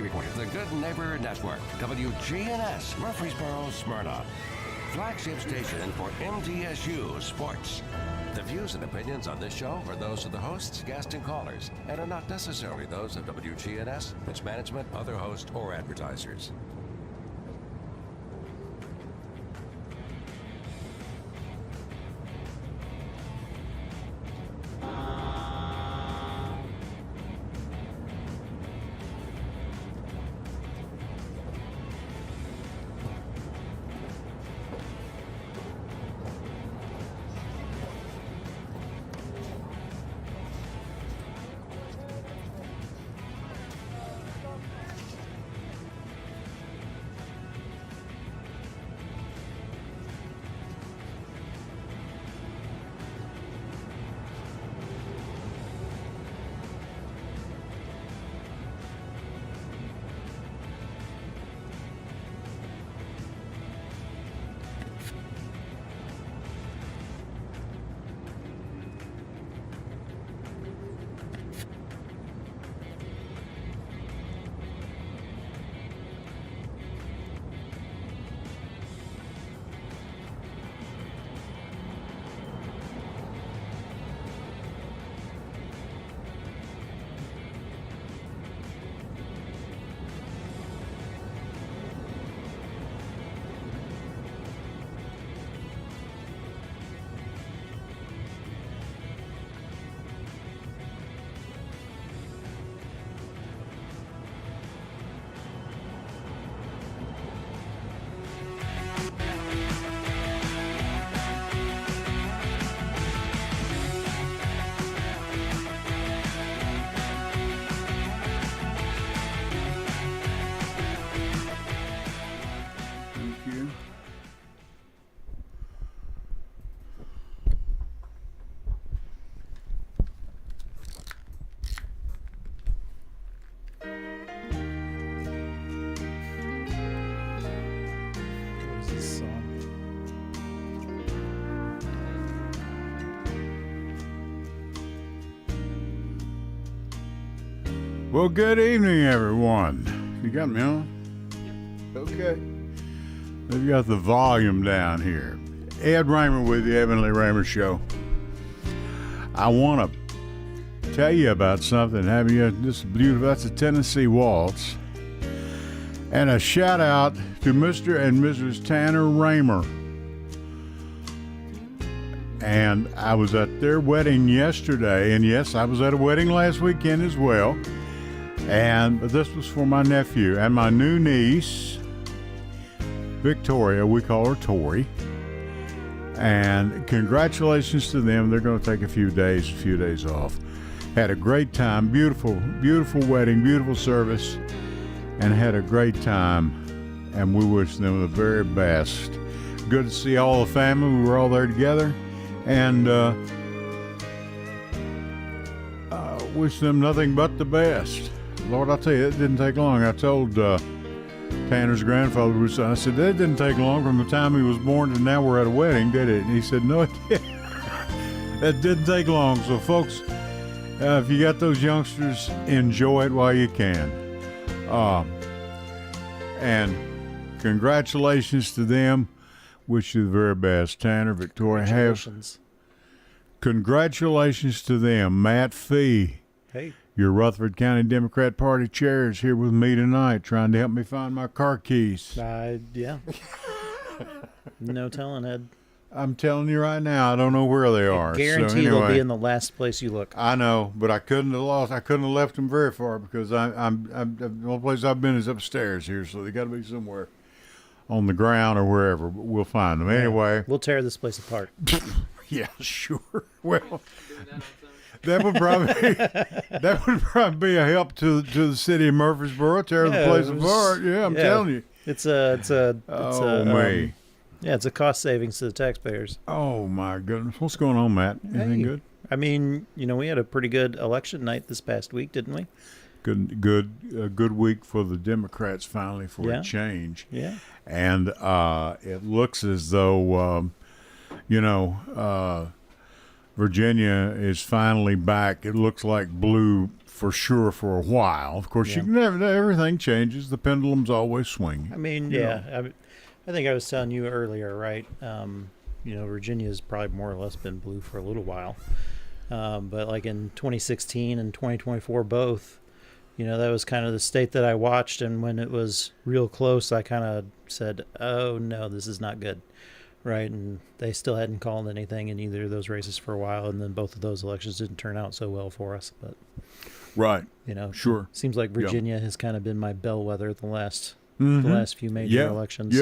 recorded. The Good Neighbor Network, WGNS, Murfreesboro, Smyrna. Flagship station for MTSU Sports. The views and opinions on this show are those of the hosts, guests, and callers, and are not necessarily those of WGNS, its management, other hosts, or advertisers. Well, good evening, everyone. You got me on? Okay. We've got the volume down here. Ed Raymer with the Heavenly Raymer Show. I want to tell you about something. Having you this beautiful, that's a Tennessee waltz. And a shout out to Mr. and Mrs. Tanner Raymer. And I was at their wedding yesterday, and yes, I was at a wedding last weekend as well. But this was for my nephew and my new niece, Victoria. We call her Tori. And congratulations to them. They're going to take a few days off. Had a great time. Beautiful, beautiful wedding, beautiful service, and had a great time. And we wish them the very best. Good to see all the family. We were all there together. And wish them nothing but the best. Lord, I'll tell you, it didn't take long. I told Tanner's grandfather, I said, that didn't take long from the time he was born to now we're at a wedding, did it? And he said, no, it didn't. That didn't take long. So, folks, if you got those youngsters, enjoy it while you can. And congratulations to them. Wish you the very best. Tanner, Victoria, congratulations to them. Matt Fee. Hey. Your Rutherford County Democrat Party chair is here with me tonight, trying to help me find my car keys. Yeah. No telling, Ed. I'm telling you right now, I don't know where they are. Guaranteed they'll be in the last place you look. I know, but I couldn't have left them very far because I'm the only place I've been is upstairs here, so they got to be somewhere on the ground or wherever. But we'll find them anyway. We'll tear this place apart. Yeah, sure. Well. That would probably be a help to the city of Murfreesboro, tear the place apart. Yeah, I'm telling you. It's a cost savings to the taxpayers. Oh my goodness, what's going on, Matt? Anything good? I mean, we had a pretty good election night this past week, didn't we? A good week for the Democrats finally for a change. Yeah, and it looks as though Virginia is finally back. It looks like blue for sure for a while. Of course, you can never. Everything changes. The pendulum's always swinging. I mean, I think I was telling you earlier, right? Virginia's probably more or less been blue for a little while. But like in 2016 and 2024 both, that was kind of the state that I watched. And when it was real close, I kind of said, oh, no, this is not good. Right. And they still hadn't called anything in either of those races for a while. And then both of those elections didn't turn out so well for us. But, right. Sure. Seems like Virginia has kind of been my bellwether the last few major elections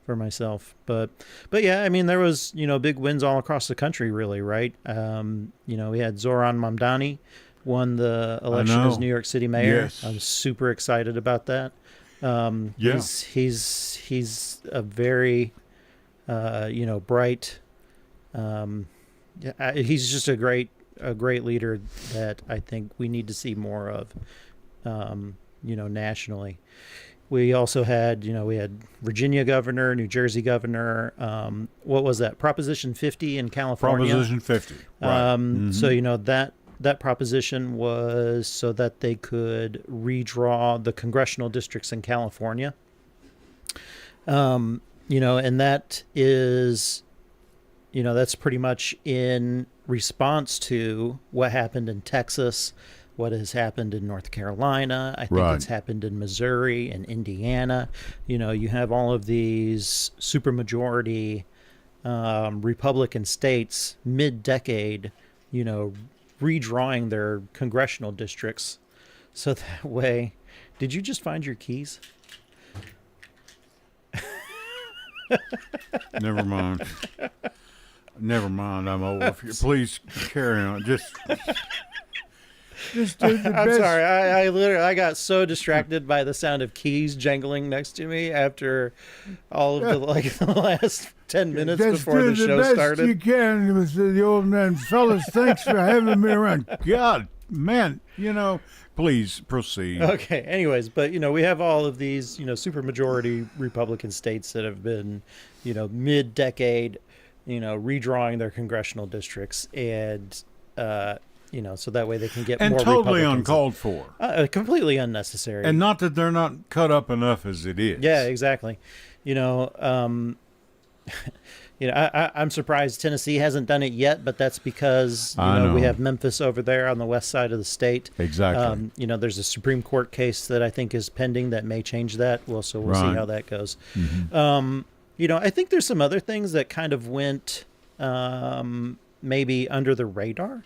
for myself. But yeah, I mean, there was, big wins all across the country, really. Right. We had Zoran Mamdani won the election as New York City mayor. Yes. I was super excited about that. He's a very, bright. He's just a great leader that I think we need to see more of, nationally. We also had, we had Virginia governor, New Jersey governor. What was that? Proposition 50 in California. Proposition 50. Right. So, that proposition was so that they could redraw the congressional districts in California. And that is, that's pretty much in response to what happened in Texas, what has happened in North Carolina. I think it's happened in Missouri and Indiana. You have all of these supermajority Republican states mid-decade, redrawing their congressional districts. So that way, did you just find your keys? Never mind. I'm over. Please carry on. Just do the I'm best. sorry. I got so distracted by the sound of keys jangling next to me after all of the last 10 minutes before the show started. You can with the old man, fellas. Thanks for having me around. God, man, please proceed. Okay. Anyways, but we have all of these supermajority Republican states that have been mid-decade redrawing their congressional districts, and so that way they can get and more totally Republicans uncalled for, completely unnecessary, and not that they're not cut up enough as it is. Yeah, exactly. I'm surprised Tennessee hasn't done it yet, but that's because we have Memphis over there on the west side of the state. Exactly. There's a Supreme Court case that I think is pending that may change that. We'll see how that goes. Mm-hmm. I think there's some other things that kind of went maybe under the radar.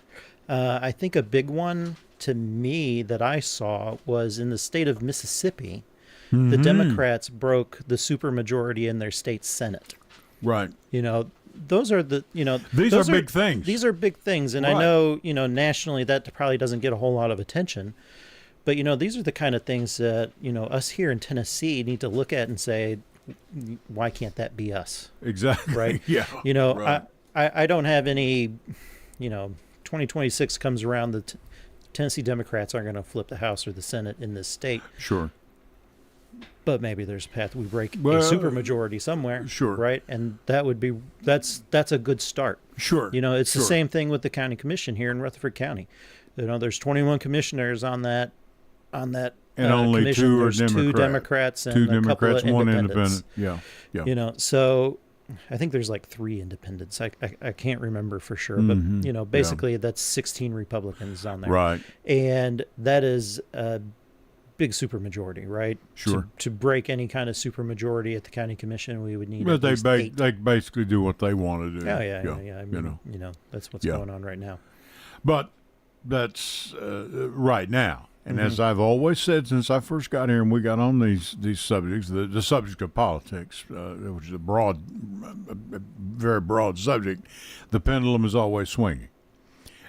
I think a big one to me that I saw was in the state of Mississippi. Mm-hmm. The Democrats broke the supermajority in their state Senate. Right. Those are the, these are big things. These are big things. And I know, nationally that probably doesn't get a whole lot of attention. But, these are the kind of things that, us here in Tennessee need to look at and say, why can't that be us? Exactly. Right. Yeah. Right. I don't have any, 2026 comes around, the Tennessee Democrats aren't going to flip the House or the Senate in this state. Sure. But maybe there's a path we break a supermajority somewhere. Sure. Right. And that would be, that's a good start. Sure. It's the same thing with the county commission here in Rutherford County. There's 21 commissioners on that and only commission. two are There's Democrats. 2 Democrats and two a Democrats, couple of one independents. independent. Yeah. So I think there's like 3 independents. I can't remember for sure, but basically that's 16 Republicans on there. Right. And that is a big supermajority, right? Sure. To break any kind of supermajority at the county commission, we would need. But at least 8. they basically do what they want to do. Oh yeah. I mean, that's what's going on right now. But that's right now. And as I've always said since I first got here and we got on these subjects, the subject of politics, which is a very broad subject, the pendulum is always swinging.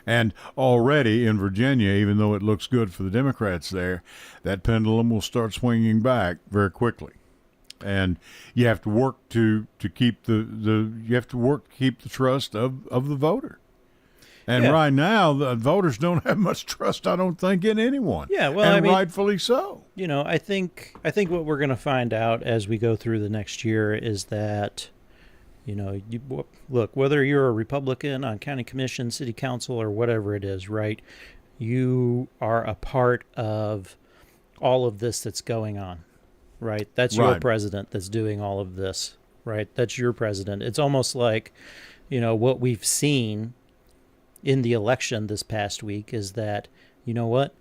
And already in Virginia, even though it looks good for the Democrats there, that pendulum will start swinging back very quickly. And you have to work to keep the trust of the voter. And right now, the voters don't have much trust, I don't think, in anyone. Yeah, well, rightfully so. I think what we're going to find out as we go through the next year is that, Look, whether you're a Republican on county commission, city council, or whatever it is, right? You are a part of all of this that's going on, right? That's your president that's doing all of this, right? That's your president. It's almost like, what we've seen in the election this past week is that, you know what?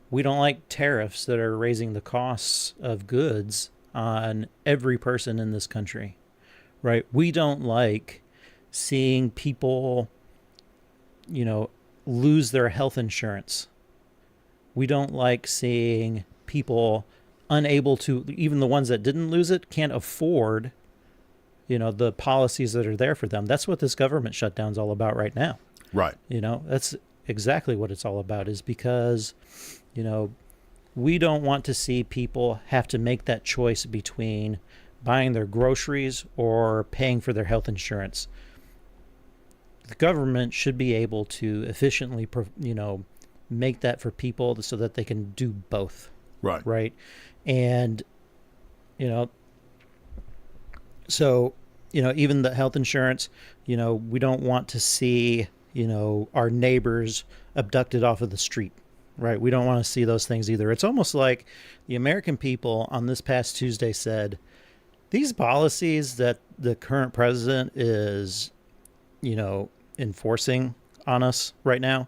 We don't like tariffs that are raising the costs of goods on every person in this country, right? We don't like seeing people, lose their health insurance. We don't like seeing people unable to, even the ones that didn't lose it, can't afford, the policies that are there for them. That's what this government shutdown's all about right now. Right. That's exactly what it's all about, is because, we don't want to see people have to make that choice between buying their groceries or paying for their health insurance. The government should be able to efficiently, make that for people so that they can do both. Right. Right. And, so, even the health insurance, we don't want to see, our neighbors abducted off of the street. Right. We don't want to see those things either. It's almost like the American people on this past Tuesday said, these policies that the current president is, enforcing on us right now,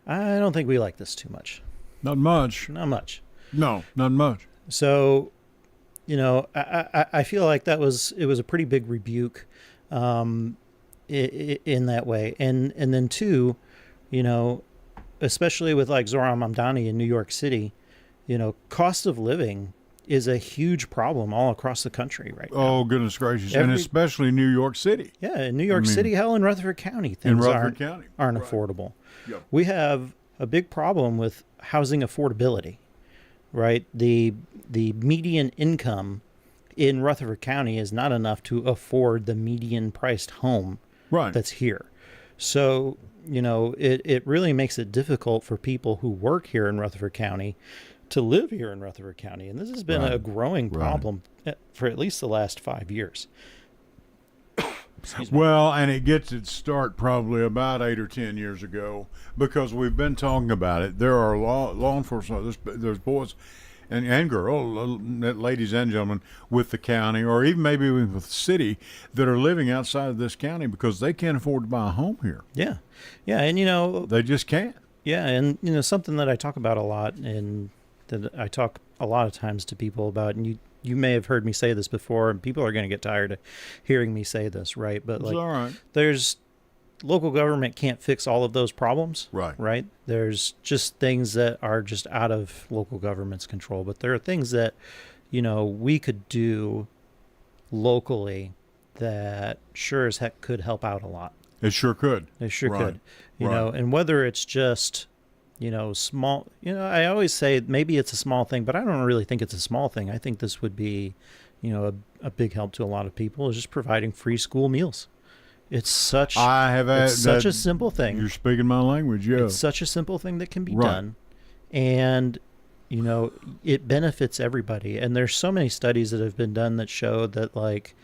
I don't think we like this too much. Not much. Not much. No, not much. So, I feel like it was a pretty big rebuke in that way. And then too, especially with like Zohran Mamdani in New York City, cost of living is a huge problem all across the country right now. Oh, goodness gracious. And especially New York City. Yeah, in New York City, hell, in Rutherford County, things aren't affordable. Yep. We have a big problem with housing affordability, right? The median income in Rutherford County is not enough to afford the median priced home that's here. So, it really makes it difficult for people who work here in Rutherford County to live here in Rutherford County. And this has been a growing problem for at least the last 5 years. Well, and it gets its start probably about 8 or 10 years ago, because we've been talking about it. There are law enforcement, there's boys and girls, ladies and gentlemen, with the county, or even maybe with the city, that are living outside of this county because they can't afford to buy a home here. Yeah. Yeah. And, they just can't. Yeah. And, something that I talk about a lot, and that I talk a lot of times to people about, and you may have heard me say this before, and people are going to get tired of hearing me say this, right? But it's all right. There's local government can't fix all of those problems, right? There's just things that are just out of local government's control, but there are things that, we could do locally that sure as heck could help out a lot. It sure could. It sure could. And whether it's just, small, I always say maybe it's a small thing, but I don't really think it's a small thing. I think this would be, a big help to a lot of people, is just providing free school meals. It's such a simple thing. You're speaking my language, yeah. It's such a simple thing that can be done. And, it benefits everybody. And there's so many studies that have been done that show that, like,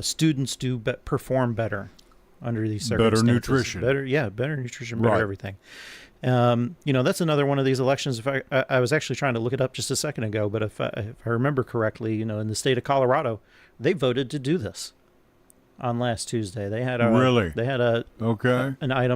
students perform better under these circumstances. Better nutrition. Better nutrition, better everything. That's another one of these elections. If I was actually trying to look it up just a second ago, but if I remember correctly, in the state of Colorado, they voted to do this on last Tuesday. They had an item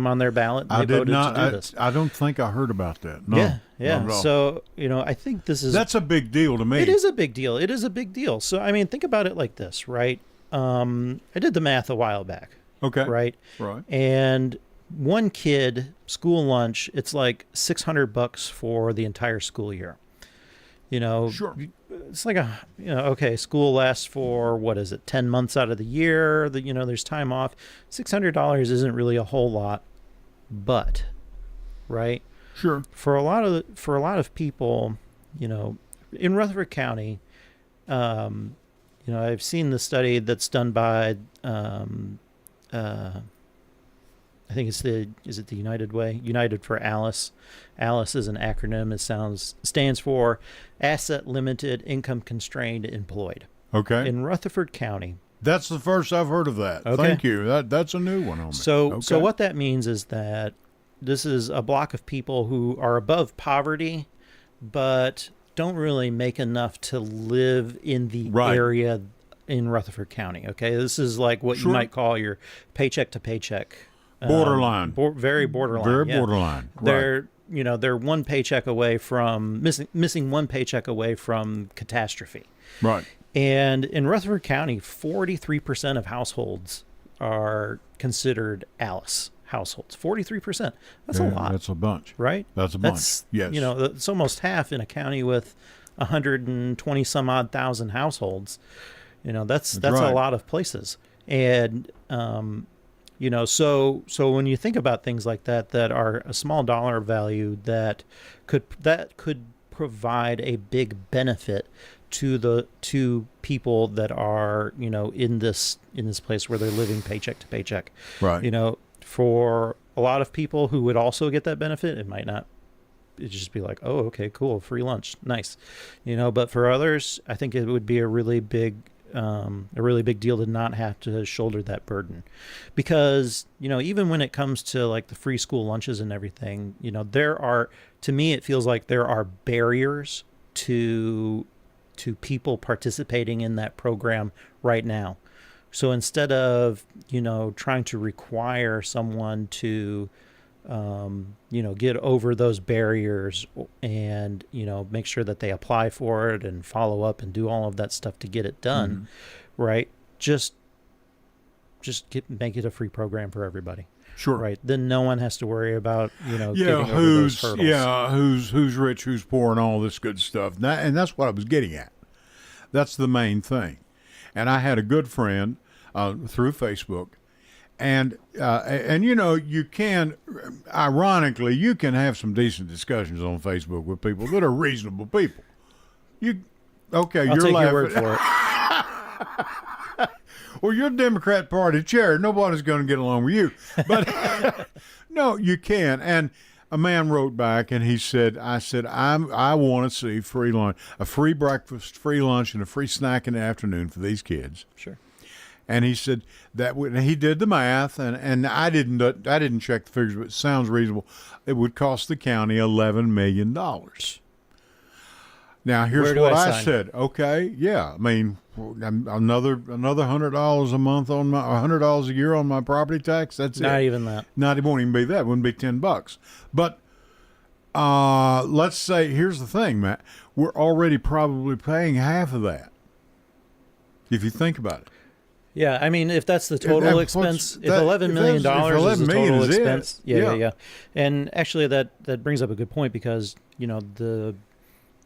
on their ballot. And they voted to do this. I don't think I heard about that. No, yeah. So I think that's a big deal to me. It is a big deal. It is a big deal. So I mean, think about it like this, right? I did the math a while back. Okay. Right. And one kid, school lunch, it's like $600 for the entire school year. Sure. It's like school lasts for, 10 months out of the year, there's time off. $600 isn't really a whole lot, but, right? Sure. For a lot of people, in Rutherford County, I've seen the study that's done by, I think is it the United Way? United for Alice. Alice is an acronym. It stands for Asset Limited Income Constrained Employed. Okay. In Rutherford County. That's the first I've heard of that. Okay. Thank you. That's a new one on me. So what that means is that this is a block of people who are above poverty, but don't really make enough to live in the area in Rutherford County. Okay, this is like what you might call your paycheck to paycheck. Borderline. Very borderline. Very borderline. They're one paycheck away from missing one paycheck away from catastrophe. Right. And in Rutherford County, 43% of households are considered ALICE households. 43%. That's a lot. That's a bunch. Right? That's a bunch. Yes. It's almost half in a county with 120 some odd thousand households. That's a lot of places. And so when you think about things like that are a small dollar value that could provide a big benefit to people that are in this place where they're living paycheck to paycheck. Right. For a lot of people who would also get that benefit, it might not. It'd just be like, oh, okay, cool, free lunch, nice. But for others, I think it would be a really big deal to not have to shoulder that burden, because even when it comes to like the free school lunches and everything, to me it feels like there are barriers to people participating in that program right now. So instead of trying to require someone to get over those barriers and make sure that they apply for it and follow up and do all of that stuff to get it done, right? Just make it a free program for everybody. Sure. Right. Then no one has to worry about getting over those hurdles. Yeah, who's rich, who's poor, and all this good stuff. And that's what I was getting at. That's the main thing. And I had a good friend through Facebook, and you can, ironically, you can have some decent discussions on Facebook with people that are reasonable people. I'll take your word for it. Well, you're Democrat Party chair. Nobody's going to get along with you. But no, you can. And a man wrote back and he said, I want to see free lunch, a free breakfast, free lunch, and a free snack in the afternoon for these kids. Sure. And he said he did the math, and I didn't check the figures, but it sounds reasonable. It would cost the county $11 million. Now, here's what I said. Okay, yeah, I mean, another $100 a month on my $100 a year on my property tax. That's not even that. It won't even be that. It wouldn't be $10. But let's say, here's the thing, Matt. We're already probably paying half of that. If you think about it. Yeah, I mean, if that's the total expense, if $11 million is the total expense, yeah. And actually, that brings up a good point, because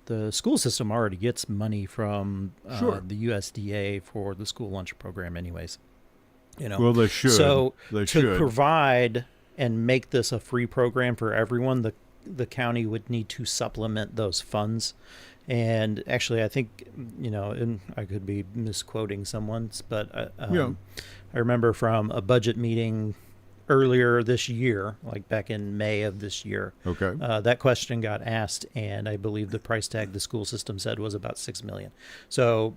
the school system already gets money from the USDA for the school lunch program, anyways. Well, they should. So to provide and make this a free program for everyone, the county would need to supplement those funds. And actually, I think, and I could be misquoting someone's, but I remember from a budget meeting earlier this year, like back in May of this year, that question got asked, and I believe the price tag the school system said was about $6 million. So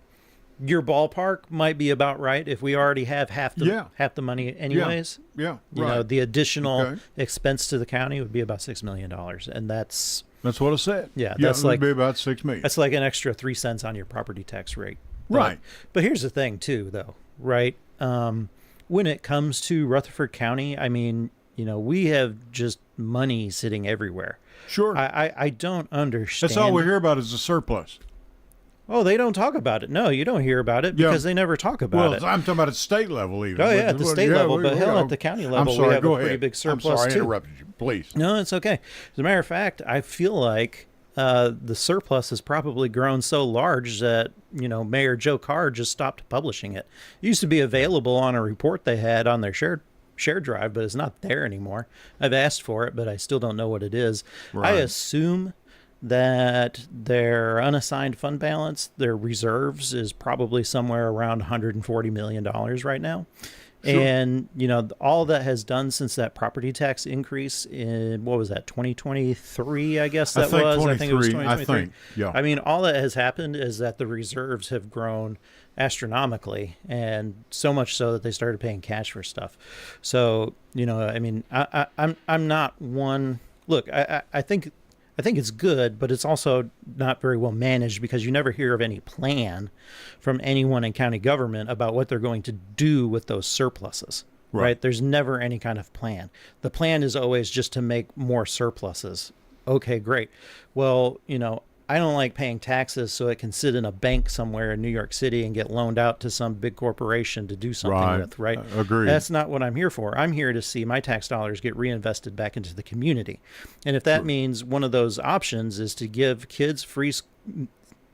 your ballpark might be about right if we already have half the money anyways. The additional expense to the county would be about $6 million, and that's what I said. That's it would be about $6 million. That's like an extra 3 cents on your property tax rate. Right. But here's the thing too, though, right? When it comes to Rutherford County, I mean, we have just money sitting everywhere. Sure. I don't understand. That's all we hear about is the surplus. Oh, they don't talk about it. No, you don't hear about it because they never talk about it. Well, I'm talking about at state level even. Oh, yeah, at the state level. But hell, at the county level, we have a pretty big surplus, I'm sorry, I interrupted you. Please. No, it's okay. As a matter of fact, I feel like the surplus has probably grown so large that, Mayor Joe Carr just stopped publishing it. It used to be available on a report they had on their share drive, but it's not there anymore. I've asked for it, but I still don't know what it is. Right. I assume that their unassigned fund balance, their reserves, is probably somewhere around $140 million right now. Sure. And, all that has done since that property tax increase in, what was that, 2023, I guess that was? I think it was 2023. Yeah. I mean, all that has happened is that the reserves have grown astronomically, and so much so that they started paying cash for stuff. So, I mean, I'm not one. Look, I think it's good, but it's also not very well managed, because you never hear of any plan from anyone in county government about what they're going to do with those surpluses. Right? There's never any kind of plan. The plan is always just to make more surpluses. Okay, great. Well, I don't like paying taxes so it can sit in a bank somewhere in New York City and get loaned out to some big corporation to do something with, right? Agreed. That's not what I'm here for. I'm here to see my tax dollars get reinvested back into the community. And if that means one of those options is to give kids free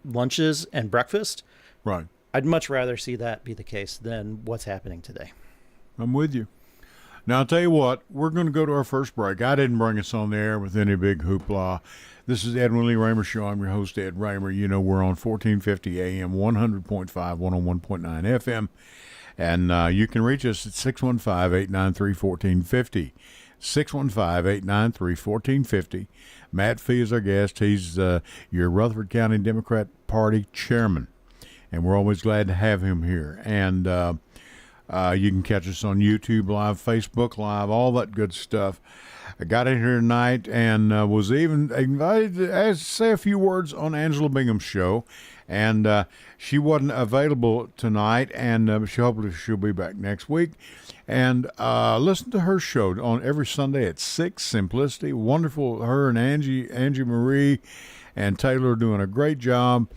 lunches and breakfast, right, I'd much rather see that be the case than what's happening today. I'm with you. Now, I'll tell you what, we're going to go to our first break. I didn't bring us on the air with any big hoopla. This is Ed Willie Raymer Show. I'm your host, Ed Raymer. We're on 1450 AM, 100.5, 101.9 FM. And you can reach us at 615-893-1450. 615-893-1450. Matt Fee is our guest. He's your Rutherford County Democrat Party chairman. And we're always glad to have him here. And you can catch us on YouTube Live, Facebook Live, all that good stuff. I got in here tonight and was even invited to say a few words on Angela Bingham's show. And she wasn't available tonight, and hopefully she'll be back next week. And listen to her show on every Sunday at 6, Simplicity. Wonderful. Her and Angie Marie and Taylor are doing a great job.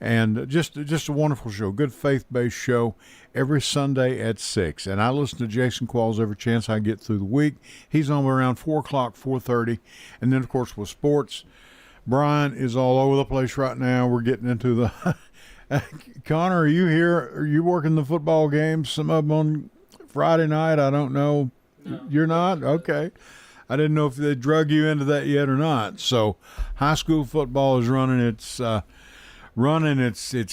And just a wonderful show, good faith-based show every Sunday at 6. And I listen to Jason Qualls every chance I get through the week. He's on around 4 o'clock, 4:30. And then, of course, with sports, Brian is all over the place right now. We're getting into the Connor, are you here? Are you working the football games? Some of them on Friday night? I don't know. No. You're not? Okay. I didn't know if they drug you into that yet or not. So high school football is running its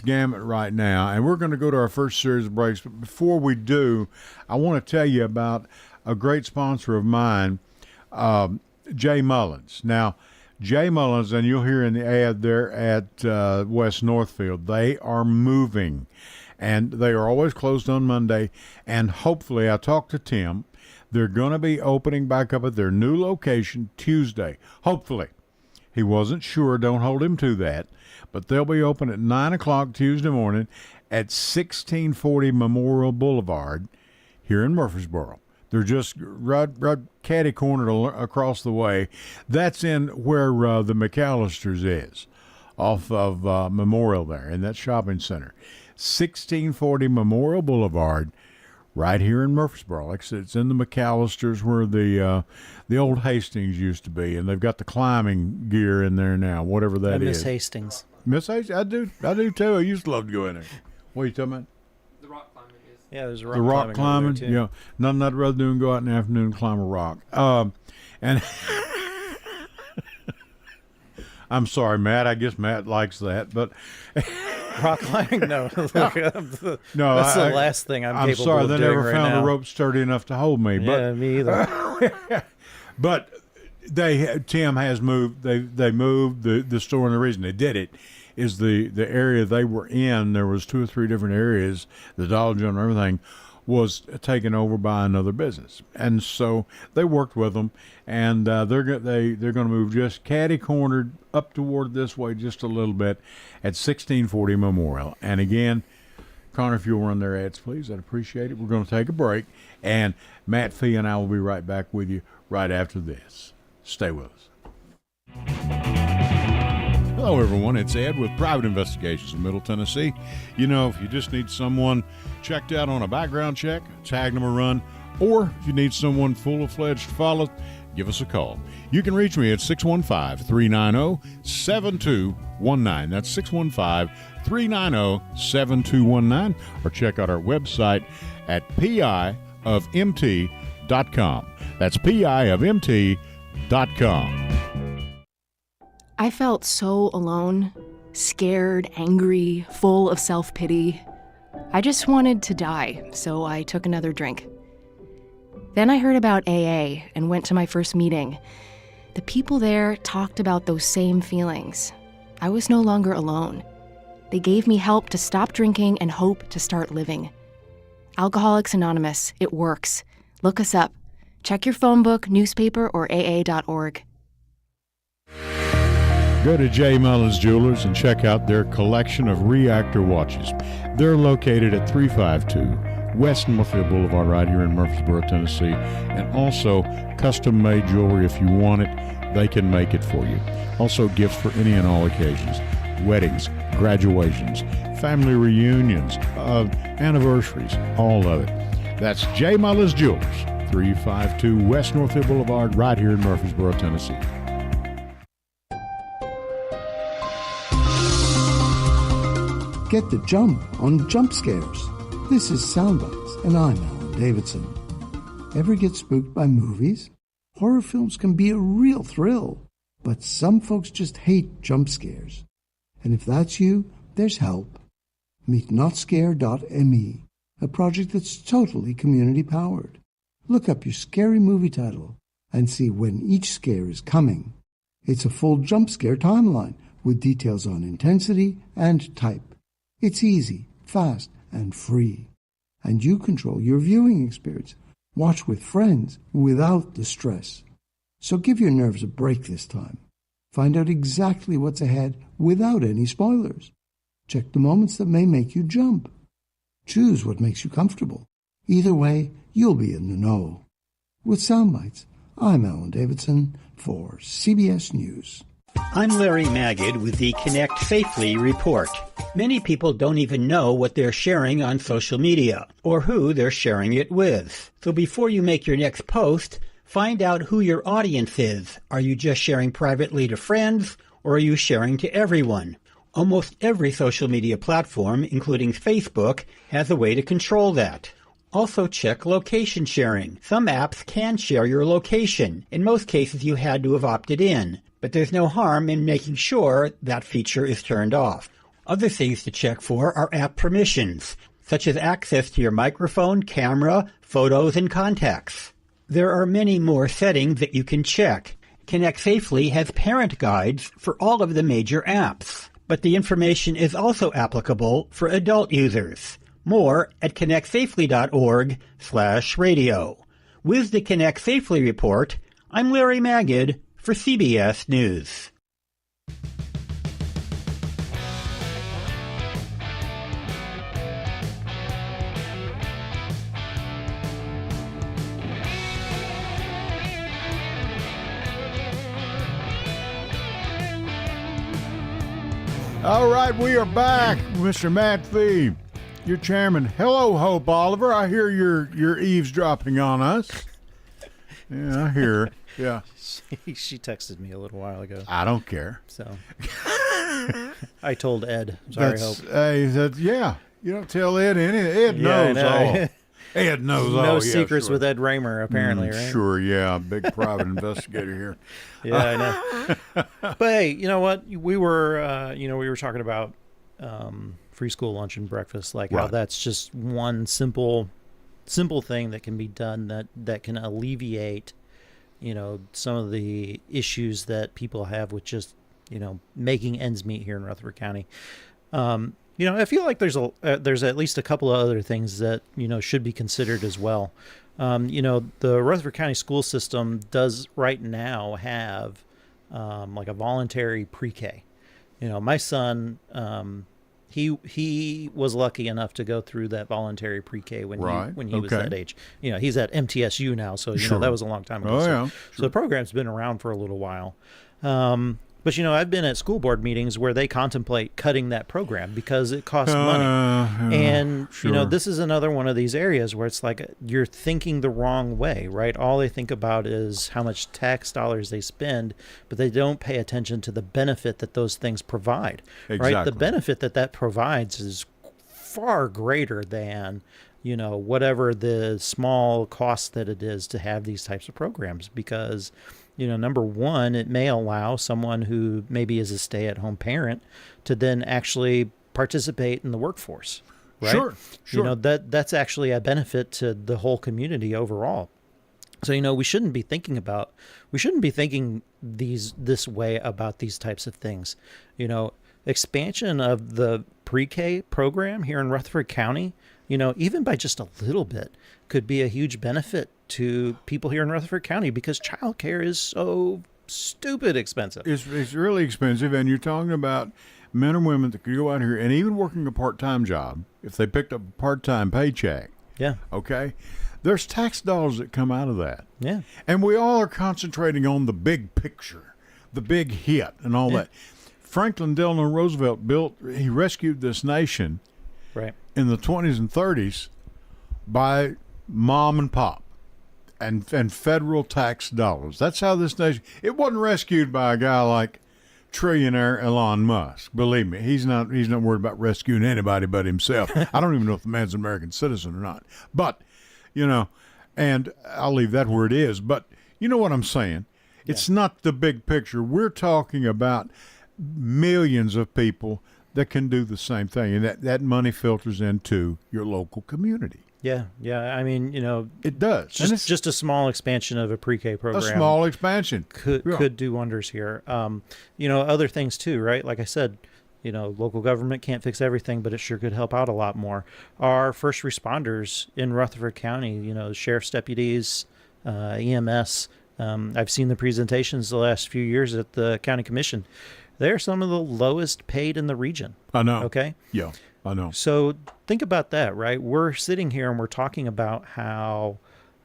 gamut right now, and we're going to go to our first series of breaks. But before we do, I want to tell you about a great sponsor of mine, Jay Mullins. Now, Jay Mullins, and you'll hear in the ad there at West Northfield, they are moving, and they are always closed on Monday. And hopefully, I talked to Tim, they're going to be opening back up at their new location Tuesday. Hopefully. He wasn't sure. Don't hold him to that. But they'll be open at 9 o'clock Tuesday morning at 1640 Memorial Boulevard here in Murfreesboro. They're just right catty-cornered across the way. That's in where the McAllister's is, off of Memorial there in that shopping center. 1640 Memorial Boulevard, right here in Murfreesboro. Like I said, it's in the McAllisters where the old Hastings used to be, and they've got the climbing gear in there now, whatever that is. Miss Hastings. Miss Hastings? I do too. I used to love to go in there. What are you talking about? The rock climbing is. Yeah, there's the rock climbing. Yeah, nothing I'd rather do than go out in the afternoon and climb a rock. And I'm sorry, Matt. I guess Matt likes that, but rock climbing. No, no. That's the last thing I'm capable sorry, of doing they never right found now. a rope sturdy enough to hold me. But, yeah, me either. But Tim has moved. They moved the store, and the reason they did it is the area they were in. There was 2 or 3 different areas. The Dollar General and everything was taken over by another business, and so they worked with them, and they're going to move just catty-cornered up toward this way just a little bit at 1640 Memorial. And again, Connor, if you'll run their ads, please, I'd appreciate it. We're going to take a break, and Matt Fee and I will be right back with you right after this. Stay with us. Hello, everyone. It's Ed with Private Investigations in Middle Tennessee. If you just need someone checked out on a background check, tag them a run, or if you need someone full-fledged to follow, give us a call. You can reach me at 615-390-7219. That's 615-390-7219, or check out our website at piofmt.com. That's piofmt.com. I felt so alone, scared, angry, full of self-pity. I just wanted to die, so I took another drink. Then I heard about AA and went to my first meeting. The people there talked about those same feelings. I was no longer alone. They gave me help to stop drinking and hope to start living. Alcoholics Anonymous, it works. Look us up. Check your phone book, newspaper, or AA.org. Go to J. Mullins Jewelers and check out their collection of reactor watches. They're located at 352 West Northfield Boulevard right here in Murfreesboro, Tennessee. And also custom-made jewelry. If you want it, they can make it for you. Also gifts for any and all occasions. Weddings, graduations, family reunions, anniversaries, all of it. That's J. Mullins Jewelers, 352 West Northfield Boulevard right here in Murfreesboro, Tennessee. Get the jump on jump scares. This is Soundbites, and I'm Alan Davidson. Ever get spooked by movies? Horror films can be a real thrill, but some folks just hate jump scares. And if that's you, there's help. Meet notscare.me, a project that's totally community-powered. Look up your scary movie title and see when each scare is coming. It's a full jump scare timeline with details on intensity and type. It's easy, fast, and free. And you control your viewing experience. Watch with friends without the stress. So give your nerves a break this time. Find out exactly what's ahead without any spoilers. Check the moments that may make you jump. Choose what makes you comfortable. Either way, you'll be in the know. With Soundbites, I'm Alan Davidson for CBS News. I'm Larry Magid with the Connect Safely report. Many people don't even know what they're sharing on social media or who they're sharing it with. So before you make your next post, find out who your audience is. Are you just sharing privately to friends or are you sharing to everyone? Almost every social media platform, including Facebook, has a way to control that. Also check location sharing. Some apps can share your location. In most cases, you had to have opted in, but there's no harm in making sure that feature is turned off. Other things to check for are app permissions, such as access to your microphone, camera, photos, and contacts. There are many more settings that you can check. Connect Safely has parent guides for all of the major apps, but the information is also applicable for adult users. More at connectsafely.org/radio. With the Connect Safely report, I'm Larry Magid for CBS News. All right, we are back, Mr. Matt Fee, your chairman. Hello, Hope Oliver. I hear you're eavesdropping on us. Yeah, I hear. Yeah. She texted me a little while ago. I don't care. So I told Ed. Sorry, Hope. Yeah. You don't tell Ed anything. Ed knows all. Ed knows all. No secrets with Ed Raymer, apparently, right? Sure, yeah. Big private investigator here. Yeah, I know. But hey, you know what? We were talking about free school lunch and breakfast, like how that's just one simple thing that can be done that can alleviate, some of the issues that people have with just, making ends meet here in Rutherford County. I feel like there's at least a couple of other things that, should be considered as well. The Rutherford County school system does right now have like a voluntary pre-K. My son, he was lucky enough to go through that voluntary pre-K when he was that age. He's at MTSU now, so that was a long time ago. So the program's been around for a little while. But, I've been at school board meetings where they contemplate cutting that program because it costs money. And, this is another one of these areas where it's like you're thinking the wrong way, right? All they think about is how much tax dollars they spend, but they don't pay attention to the benefit that those things provide, right? The benefit that provides is far greater than, whatever the small cost that it is to have these types of programs because number one, it may allow someone who maybe is a stay-at-home parent to then actually participate in the workforce, right? Sure. That's actually a benefit to the whole community overall. So, we shouldn't be thinking this way about these types of things. expansion of the pre-K program here in Rutherford County, even by just a little bit, could be a huge benefit to people here in Rutherford County because childcare is so stupid expensive. It's really expensive, and you're talking about men and women that could go out here and even working a part-time job, if they picked up a part-time paycheck. Yeah. Okay? There's tax dollars that come out of that. Yeah. And we all are concentrating on the big picture, the big hit and all that. Franklin Delano Roosevelt he rescued this nation right in the 20s and 30s by mom and pop and federal tax dollars. That's how this nation, it wasn't rescued by a guy like trillionaire Elon Musk. Believe me, he's not worried about rescuing anybody but himself. I don't even know if the man's an American citizen or not. But, and I'll leave that where it is. But you know what I'm saying? It's not the big picture. We're talking about millions of people that can do the same thing, and that money filters into your local community. Yeah. I mean, it does. Just a small expansion of a pre-K program. A small expansion could do wonders here. Other things too, right? Like I said, local government can't fix everything, but it sure could help out a lot more. Our first responders in Rutherford County, sheriff's deputies, EMS. I've seen the presentations the last few years at the county commission. They're some of the lowest paid in the region. I know. Okay? Yeah, I know. So think about that, right? We're sitting here and we're talking about how,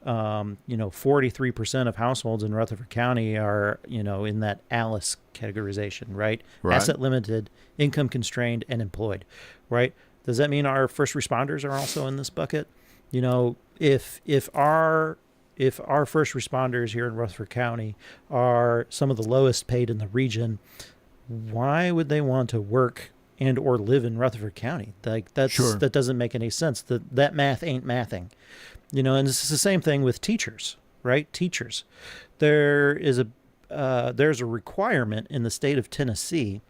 43% of households in Rutherford County are, in that ALICE categorization, right? Asset limited, income constrained, and employed, right? Does that mean our first responders are also in this bucket? If our first responders here in Rutherford County are some of the lowest paid in the region, why would they want to work and or live in Rutherford County? That doesn't make any sense. That math ain't mathing. And it's the same thing with teachers, right? Teachers. There's a requirement in the state of Tennessee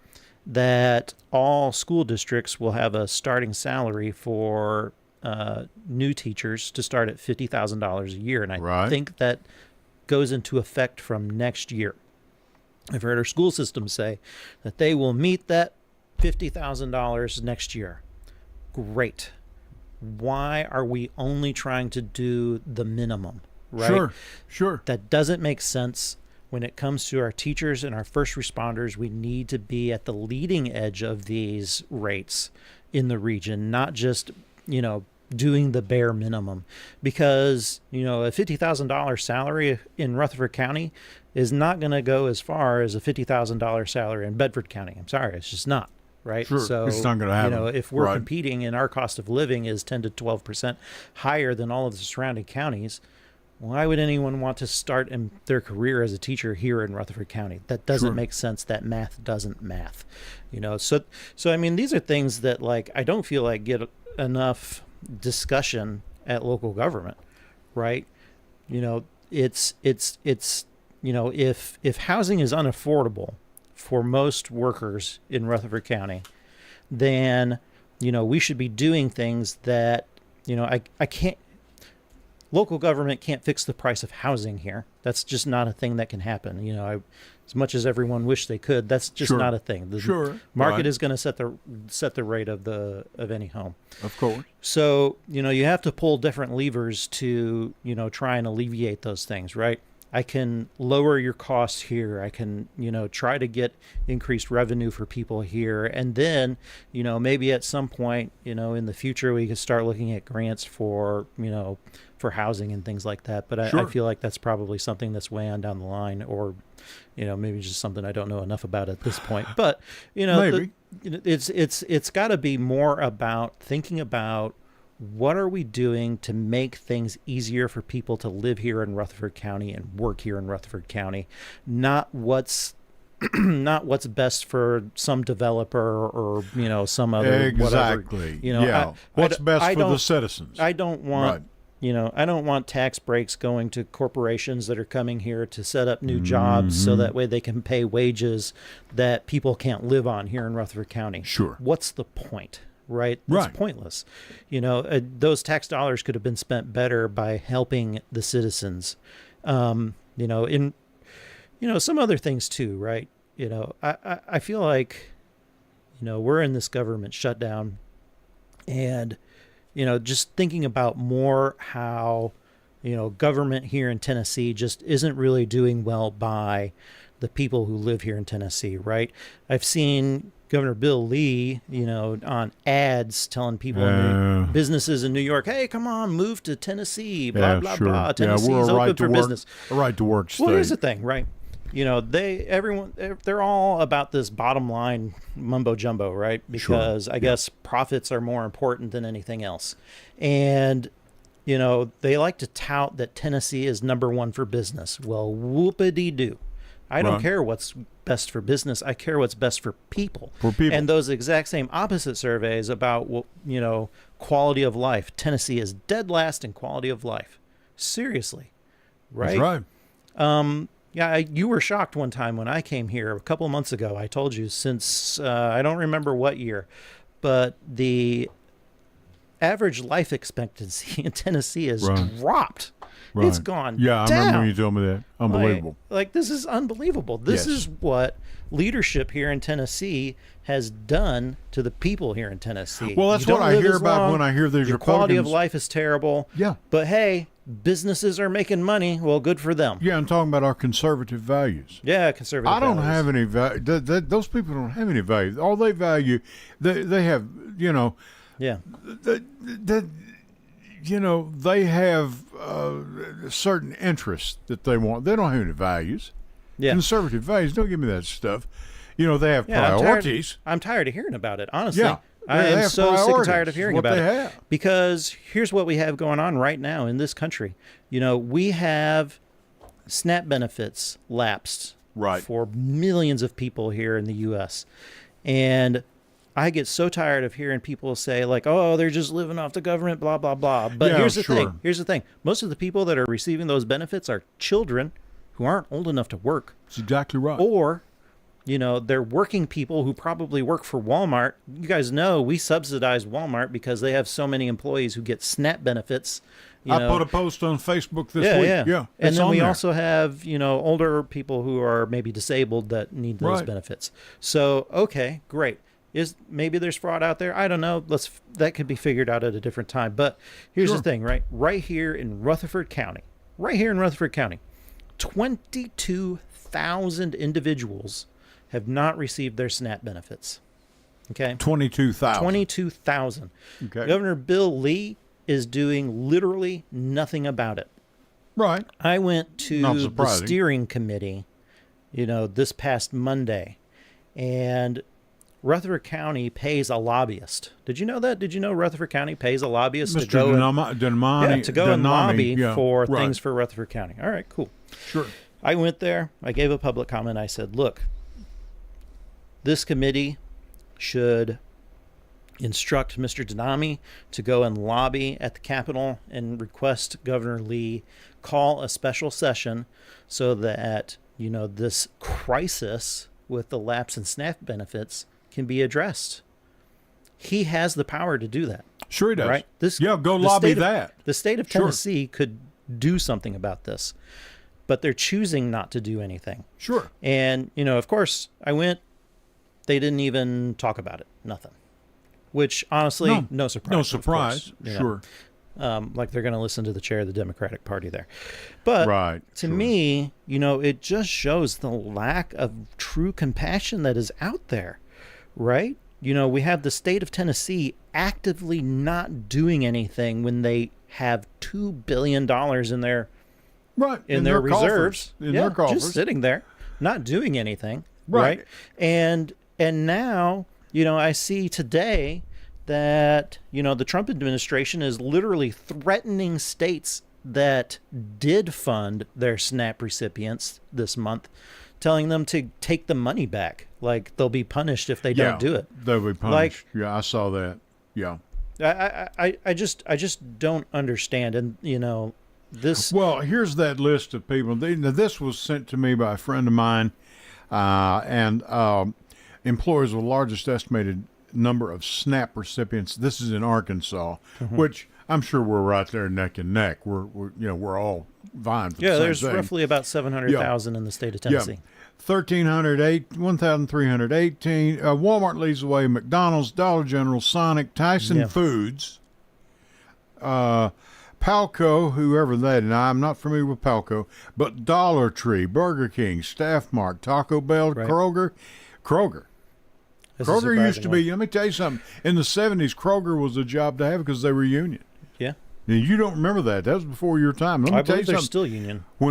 that all school districts will have a starting salary for new teachers to start at $50,000 a year. And I think that goes into effect from next year. I've heard our school system say that they will meet that $50,000 next year. Great. Why are we only trying to do the minimum, right? Sure. That doesn't make sense. When it comes to our teachers and our first responders, we need to be at the leading edge of these rates in the region, not just, doing the bare minimum, because, a $50,000 salary in Rutherford County is not going to go as far as a $50,000 salary in Bedford County. I'm sorry, it's just not. Right. Sure. So it's not going to happen. If we're competing and our cost of living is 10 to 12% higher than all of the surrounding counties, why would anyone want to start their career as a teacher here in Rutherford County? That doesn't make sense. That math doesn't math. So I mean, these are things that I don't feel like get enough discussion at local government, right? It's if housing is unaffordable for most workers in Rutherford County, then, we should be doing things that, I can't, local government can't fix the price of housing here. That's just not a thing that can happen. As much as everyone wish they could, that's just not a thing. The market is going to set the rate of any home. Of course. So, you have to pull different levers to, try and alleviate those things, right? I can lower your costs here. I can, try to get increased revenue for people here. And then, maybe at some point, in the future, we could start looking at grants for housing and things like that. But I feel like that's probably something that's way on down the line, or, maybe just something I don't know enough about at this point. But, maybe. It's got to be more about thinking about what are we doing to make things easier for people to live here in Rutherford County and work here in Rutherford County, not what's best for some developer or some other whatever. What's best for the citizens. I don't want I don't want tax breaks going to corporations that are coming here to set up new jobs so that way they can pay wages that people can't live on here in Rutherford County. Sure. What's the point? Right? It's pointless. Those tax dollars could have been spent better by helping the citizens. In some other things too, right? I feel like, we're in this government shutdown, and, just thinking about more how, government here in Tennessee just isn't really doing well by the people who live here in Tennessee, right? I've seen Governor Bill Lee, on ads telling people in businesses in New York, hey, come on, move to Tennessee, blah, blah, blah. Tennessee's open for business. A right to work state. Well, here's the thing, right? They're all about this bottom line mumbo jumbo, right? Because I guess profits are more important than anything else. And, they like to tout that Tennessee is number one for business. Well, whoopity-doo. I don't care what's best for business. I care what's best for people. And those exact same opposite surveys about, quality of life. Tennessee is dead last in quality of life. Seriously. Right? That's right. Yeah, you were shocked one time when I came here a couple of months ago. I told you since, I don't remember what year, but the average life expectancy in Tennessee has dropped. Right. It's gone down. I remember when you told me that. Unbelievable. Like this is unbelievable. This is what leadership here in Tennessee has done to the people here in Tennessee. Well, that's what I hear about when I hear these Your quality of life is terrible. Yeah. But hey, businesses are making money. Well, good for them. Yeah, I'm talking about our conservative values. Yeah, conservative I don't values. have any value. Those people don't have any value. All they value, they have, Yeah. They have certain interests that they want. They don't have any values. Yeah. Conservative values. Don't give me that stuff. They have priorities. I'm tired of hearing about it, honestly. Yeah. I am so sick and tired of hearing what about they it. have. Because here's what we have going on right now in this country. We have SNAP benefits lapsed for millions of people here in the U.S. And I get so tired of hearing people say like, oh, they're just living off the government, blah, blah, blah. But here's the thing. Here's the thing. Most of the people that are receiving those benefits are children who aren't old enough to work. That's exactly right. Or, they're working people who probably work for Walmart. You guys know we subsidize Walmart because they have so many employees who get SNAP benefits. I put a post on Facebook this week. Yeah. And then we also have, older people who are maybe disabled that need those benefits. So, okay, great. Maybe there's fraud out there? I don't know. That could be figured out at a different time. But here's the thing, right? Right here in Rutherford County, 22,000 individuals have not received their SNAP benefits. Okay? 22,000. 22,000. Okay. Governor Bill Lee is doing literally nothing about it. Right. I went to the steering committee, this past Monday, and Rutherford County pays a lobbyist. Did you know that? Did you know Rutherford County pays a lobbyist to go and lobby for things for Rutherford County? All right, cool. Sure. I went there. I gave a public comment. I said, look, this committee should instruct Mr. Denami to go and lobby at the Capitol and request Governor Lee call a special session so that, this crisis with the lapse in SNAP benefits can be addressed. He has the power to do that. Sure he does. Right? Go lobby that. The state of Tennessee could do something about this, but they're choosing not to do anything. Sure. And, of course, I went, they didn't even talk about it. Nothing. Which, honestly, no surprise. No surprise. Sure. Like they're going to listen to the chair of the Democratic Party there. But to me, it just shows the lack of true compassion that is out there, right? We have the state of Tennessee actively not doing anything when they have $2 billion in their in their reserves. In their coffers. Just sitting there, not doing anything, right? And now, I see today that, the Trump administration is literally threatening states that did fund their SNAP recipients this month, telling them to take the money back. Like they'll be punished if they don't do it. They'll be punished. I saw that. Yeah. I just don't understand. And, this. Well, here's that list of people. This was sent to me by a friend of mine, and employers with the largest estimated number of SNAP recipients. This is in Arkansas, which I'm sure we're right there neck and neck. We're all vying for the same there's thing. roughly about 700,000 in the state of Tennessee. 1,318. Walmart leads the way. McDonald's, Dollar General, Sonic, Tyson Foods, Palco, whoever that, and I'm not familiar with Palco, but Dollar Tree, Burger King, Staff Mart, Taco Bell, Right. Kroger. That's a Kroger used to surprising be, let me tell you something, in the 70s, Kroger was a job to have because they were union. one. Yeah. Now, you don't remember that. That was before your time. Let me I tell you believe they're something. still union. You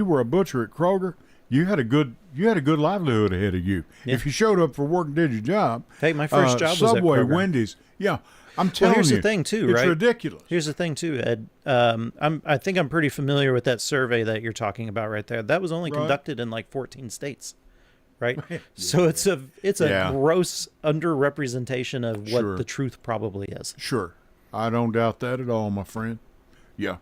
were a butcher at Kroger, you had a good livelihood ahead of you. Yeah. If you showed up for work and did your job. Hey, my first job was at Subway, Kroger. Wendy's. Yeah. I'm telling Well, here's you. the thing, too, it's right? ridiculous. Here's the thing, too, Ed. I think I'm pretty familiar with that survey that you're talking about right there. That was only conducted in like 14 states, right? So it's a gross underrepresentation of what the truth probably is. Sure. I don't doubt that at all, my friend. Yeah.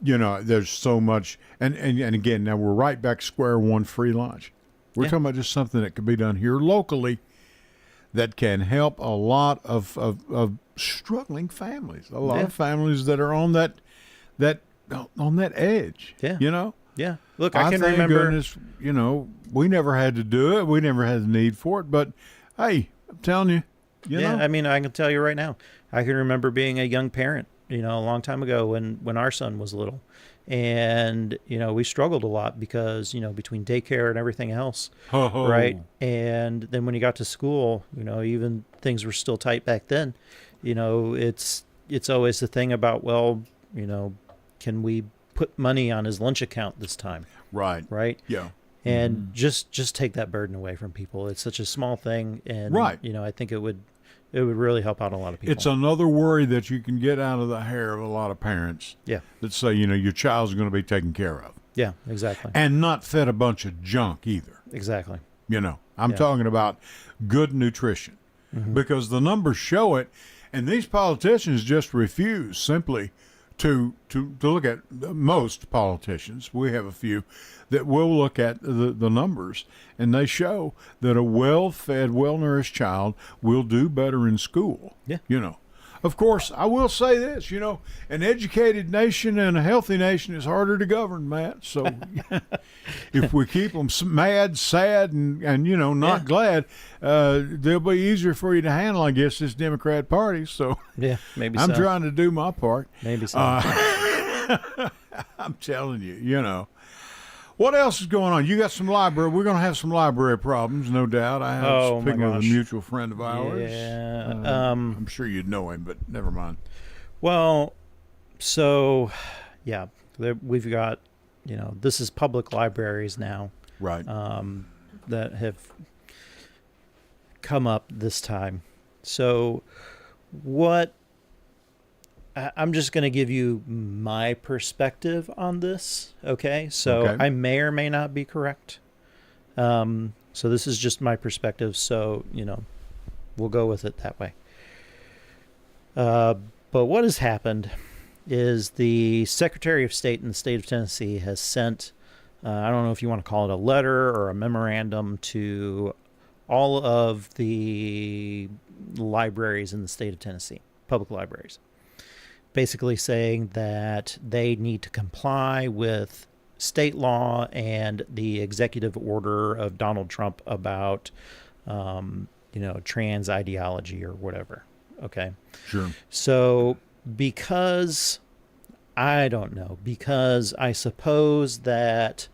There's so much. And again, now we're right back square one, free lunch. We're talking about just something that could be done here locally that can help a lot of struggling families, a lot of families that are on that edge. Yeah. Yeah. Look, I can thank remember. goodness, we never had to do it. We never had the need for it. But hey, I'm telling you, you know. I mean, I can tell you right now, I can remember being a young parent, a long time ago when our son was little. And, we struggled a lot because, between daycare and everything else, right? And then when you got to school, even things were still tight back then, it's always the thing about, well, can we put money on his lunch account this time? Right. Right? Yeah. And just take that burden away from people. It's such a small thing. And, I think it would really help out a lot of people. It's another worry that you can get out of the hair of a lot of parents. Yeah. That say, your child's going to be taken care of. Yeah, exactly. And not fed a bunch of junk either. Exactly. I'm talking about good nutrition because the numbers show it, and these politicians just refuse simply to look at most politicians. We have a few that will look at the numbers, and they show that a well-fed, well-nourished child will do better in school. Yeah. Of course, I will say this, an educated nation and a healthy nation is harder to govern, Matt. So if we keep them mad, sad, and not glad, they'll be easier for you to handle, I guess, this Democrat Party. So yeah, maybe I'm trying to do my part. Maybe so. I'm telling you, What else is going on? You got some library. We're going to have some library problems, no doubt. I was speaking with a mutual friend of ours. Yeah. I'm sure you'd know him, but never mind. Well, so, yeah, we've got, this is public libraries now. Right. That have come up this time. So I'm just going to give you my perspective on this, okay? So I may or may not be correct. So this is just my perspective, so, we'll go with it that way. But what has happened is the Secretary of State in the state of Tennessee has sent, I don't know if you want to call it a letter or a memorandum to all of the libraries in the state of Tennessee, public libraries, basically saying that they need to comply with state law and the executive order of Donald Trump about, trans ideology or whatever. Okay. Sure. So because I suppose that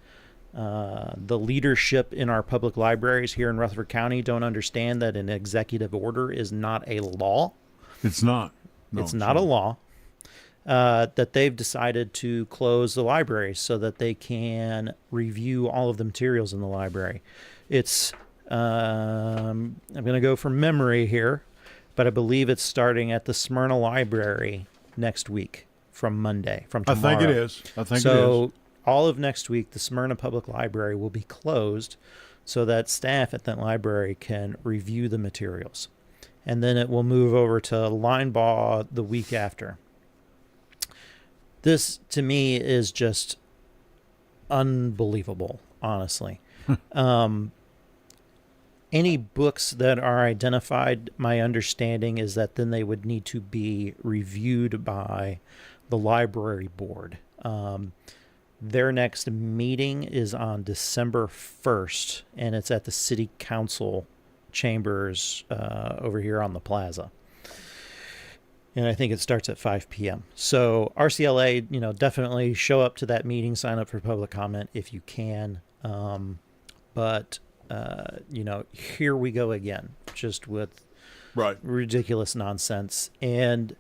the leadership in our public libraries here in Rutherford County don't understand that an executive order is not a law. It's not. No, it's not a law. That they've decided to close the library so that they can review all of the materials in the library. It's, I'm going to go from memory here, but I believe it's starting at the Smyrna Library next week from Monday, from tomorrow. I think it is. So all of next week, the Smyrna Public Library will be closed so that staff at that library can review the materials. And then it will move over to Linebaugh the week after. This, to me, is just unbelievable, honestly. Any books that are identified, my understanding is that then they would need to be reviewed by the library board, Their next meeting is on December 1st, and it's at the City Council chambers over here on the plaza. And I think it starts at 5 p.m. So RCLA, definitely show up to that meeting, sign up for public comment if you can. But here we go again, just with ridiculous nonsense. And,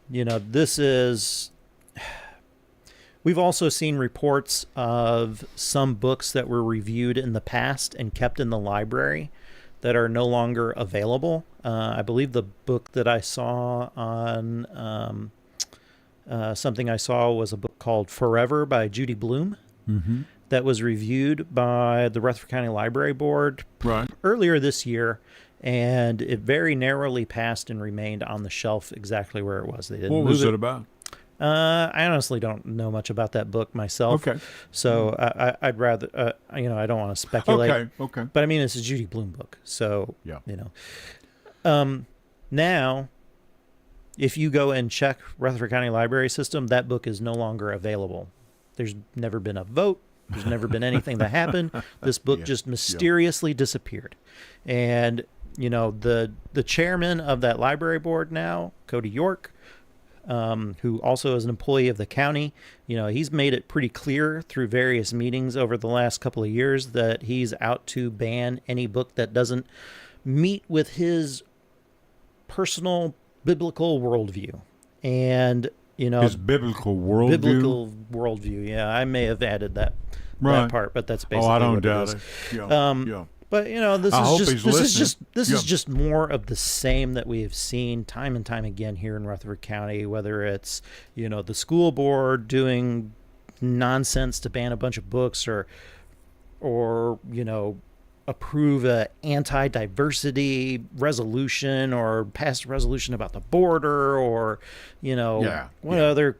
this is... We've also seen reports of some books that were reviewed in the past and kept in the library that are no longer available. I believe the book that I saw on something I saw was a book called Forever by Judy Blume that was reviewed by the Rutherford County Library Board earlier this year, and it very narrowly passed and remained on the shelf exactly where it was. They didn't What move was it it about? I honestly don't know much about that book myself. Okay. So I'd rather, I don't want to speculate. Okay. But I mean, it's a Judy Blume book. So, yeah. Now, if you go and check Rutherford County Library System, that book is no longer available. There's never been a vote. There's never been anything that happened. This book just mysteriously disappeared. And, the chairman of that library board now, Cody York, who also is an employee of the county, he's made it pretty clear through various meetings over the last couple of years that he's out to ban any book that doesn't meet with his personal biblical worldview. And, his biblical worldview? Biblical worldview, yeah. I may have added that part, but that's basically I don't what doubt it is. Yeah. But this is just more of the same that we have seen time and time again here in Rutherford County. Whether it's the school board doing nonsense to ban a bunch of books, or approve a anti-diversity resolution, or pass a resolution about the border, or other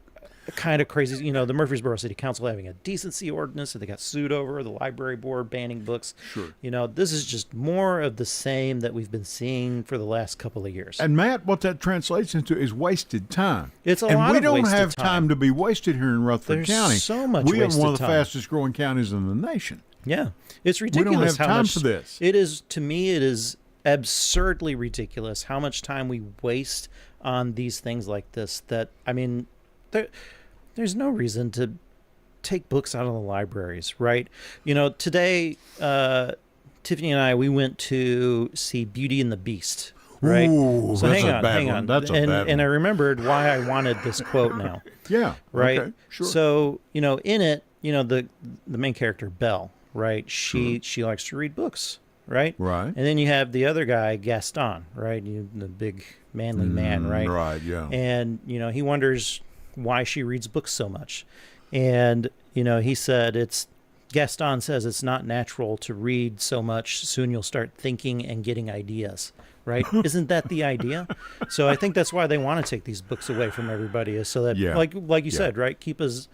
kind of crazy, the Murfreesboro City Council having a decency ordinance that they got sued over, the library board banning books. Sure. This is just more of the same that we've been seeing for the last couple of years. And Matt, what that translates into is wasted time. It's a lot of wasted time. And we don't have time to be wasted here in Rutherford County. There's so much wasted time. We wasted are one of the time. fastest growing counties in the nation. Yeah. It's ridiculous. We don't have time for this. It is, to me, it is absurdly ridiculous how much time we waste on these things like this. That, I mean, there's no reason to take books out of the libraries, right? Today, Tiffany and I, we went to see Beauty and the Beast, right? Ooh, so that's hang a on. That's a bad one. And I remembered why I wanted this quote now. Yeah. Right. Okay, sure. So, in it, the main character, Belle, right? She likes to read books, right? Right. And then you have the other guy, Gaston, right? The big manly man, right? Right, yeah. And, he wonders why she reads books so much. And, he said Gaston says it's not natural to read so much. Soon you'll start thinking and getting ideas, right? Isn't that the idea? So I think that's why they want to take these books away from everybody, is so that, like you said, right, keep us,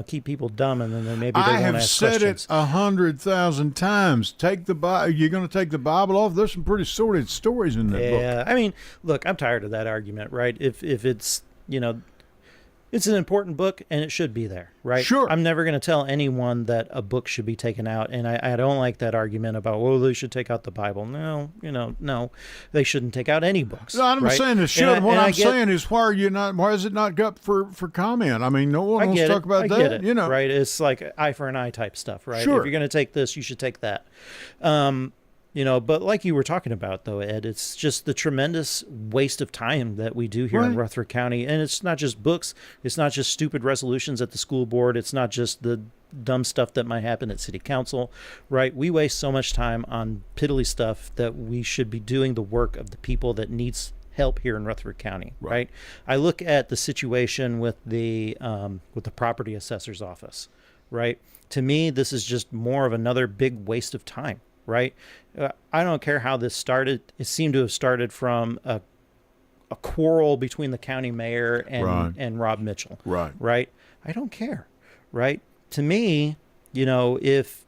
keep people dumb, and then maybe they won't ask questions. I have said it 100,000 times. Take the Bible. You're going to take the Bible off. There's some pretty sordid stories in that book. Yeah, I mean, look, I'm tired of that argument, right? If it's it's an important book and it should be there, right? Sure. I'm never going to tell anyone that a book should be taken out. And I don't like that argument about, they should take out the Bible. No, no, they shouldn't take out any books. No, I'm right? saying it should. What I'm saying is, why is it not up for comment? I mean, no one wants to talk about that. I get it, right? It's like eye for an eye type stuff, right? Sure. If you're going to take this, you should take that. But like you were talking about, though, Ed, it's just the tremendous waste of time that we do here in Rutherford County. And it's not just books. It's not just stupid resolutions at the school board. It's not just the dumb stuff that might happen at city council, right? We waste so much time on piddly stuff that we should be doing the work of the people that needs help here in Rutherford County, right? I look at the situation with the property assessor's office, right? To me, this is just more of another big waste of time. Right. I don't care how this started. It seemed to have started from a quarrel between the county mayor and Rob Mitchell. Right. Right. I don't care. Right. To me, if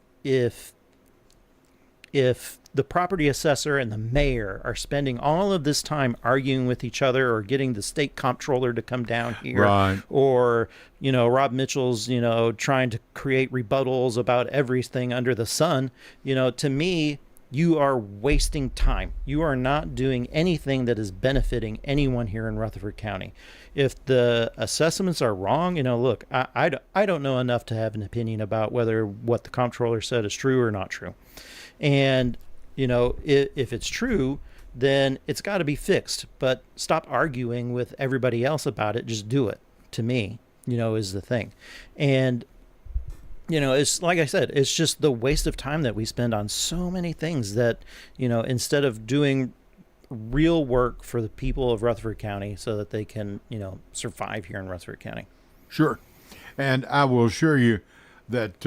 the property assessor and the mayor are spending all of this time arguing with each other, or getting the state comptroller to come down here, Right. or, Rob Mitchell's, trying to create rebuttals about everything under the sun, to me, you are wasting time. You are not doing anything that is benefiting anyone here in Rutherford County. If the assessments are wrong, look, I don't know enough to have an opinion about whether what the comptroller said is true or not true. And, if it's true, then it's got to be fixed. But stop arguing with everybody else about it. Just do it, to me, is the thing. And, it's like I said, it's just the waste of time that we spend on so many things that, instead of doing real work for the people of Rutherford County so that they can, survive here in Rutherford County. Sure. And I will assure you that,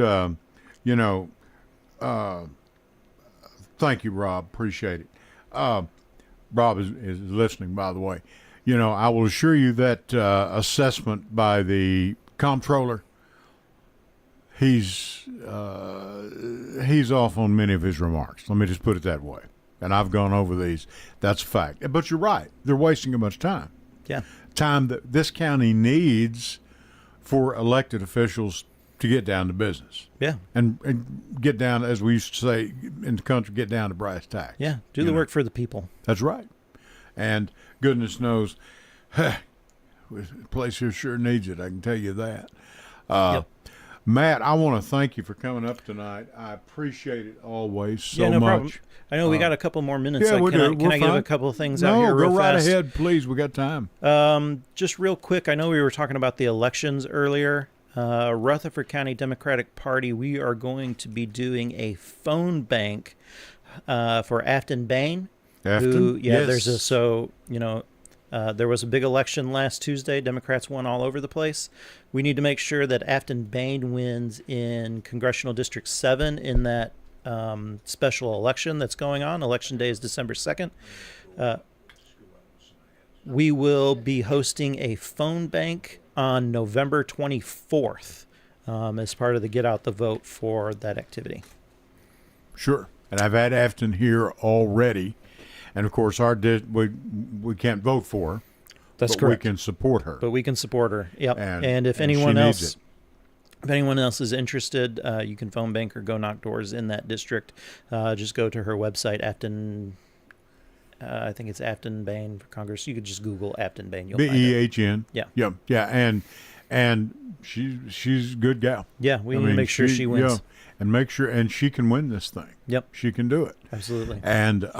thank you, Rob. Appreciate it. Rob is listening, by the way. I will assure you that assessment by the comptroller, he's off on many of his remarks. Let me just put it that way. And I've gone over these. That's a fact. But you're right. They're wasting a bunch of time. Yeah. Time that this county needs for elected officials to get down to business. Yeah. And get down, as we used to say in the country, get down to brass tacks. Yeah. Do the work for the people. That's right. And goodness knows, the place here sure needs it. I can tell you that. Yep. Matt, I want to thank you for coming up tonight. I appreciate it always so no much. Problem. I know we got a couple more minutes. Yeah, Can I give a couple of things out here real go right fast? ahead, please. We got time. Just real quick, I know we were talking about the elections earlier. Rutherford County Democratic Party, we are going to be doing a phone bank for Afton Bain. Afton? Yes. There was a big election last Tuesday. Democrats won all over the place. We need to make sure that Afton Bain wins in Congressional District 7 in that special election that's going on. Election day is December 2nd. We will be hosting a phone bank on November 24th as part of the Get Out the Vote for that activity. Sure. And I've had Afton here already. And, of course, we can't vote for her. That's but correct. We can support her. But we can support her. Yep. And if she anyone needs else... it. If anyone else is interested, you can phone bank or go knock doors in that district. Just go to her website, Afton. I think it's Afton Bain for Congress. You could just Google Afton Bain. You'll find it. Behn. Yeah. Yeah. And she's a good gal. Yeah. We need to make sure she wins. Yeah, and make sure, and she can win this thing. Yep. She can do it. Absolutely. And back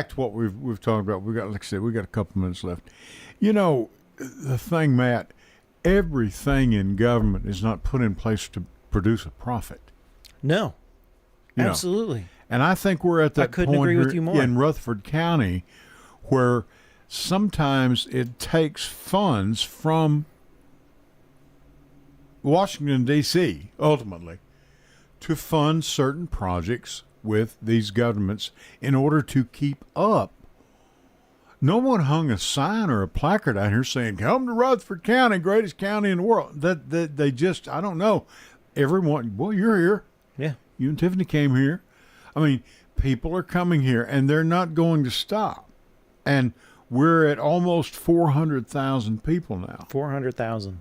to what we've talked about. We got, like I said, we got a couple minutes left. The thing, Matt. Everything in government is not put in place to produce a profit. No, absolutely. And I think we're at that couldn't point agree here with you more. in Rutherford County where sometimes it takes funds from Washington, D.C., ultimately, to fund certain projects with these governments in order to keep up. No one hung a sign or a placard out here saying, come to Rutherford County, greatest county in the world. That they just, I don't know. Everyone, well, you're here. Yeah. You and Tiffany came here. I mean, people are coming here, and they're not going to stop. And we're at almost 400,000 people now. 400,000.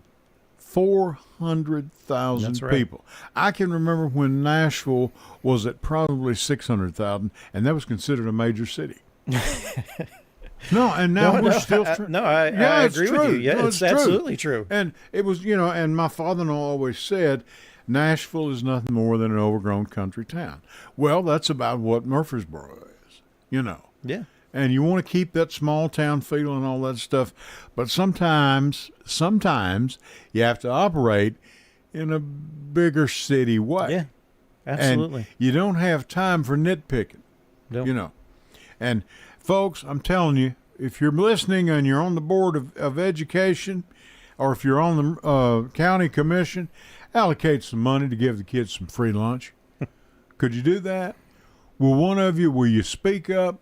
400,000 That's right. people. I can remember when Nashville was at probably 600,000, and that was considered a major city. No, and now we're still... I agree with you. Yeah, it's absolutely true. And it was, and my father-in-law always said, Nashville is nothing more than an overgrown country town. Well, that's about what Murfreesboro is, Yeah. And you want to keep that small town feel and all that stuff. But sometimes you have to operate in a bigger city way. Yeah, absolutely. And you don't have time for nitpicking, Nope. And folks, I'm telling you, if you're listening and you're on the board of education, or if you're on the county commission, allocate some money to give the kids some free lunch. Could you do that? Will you speak up,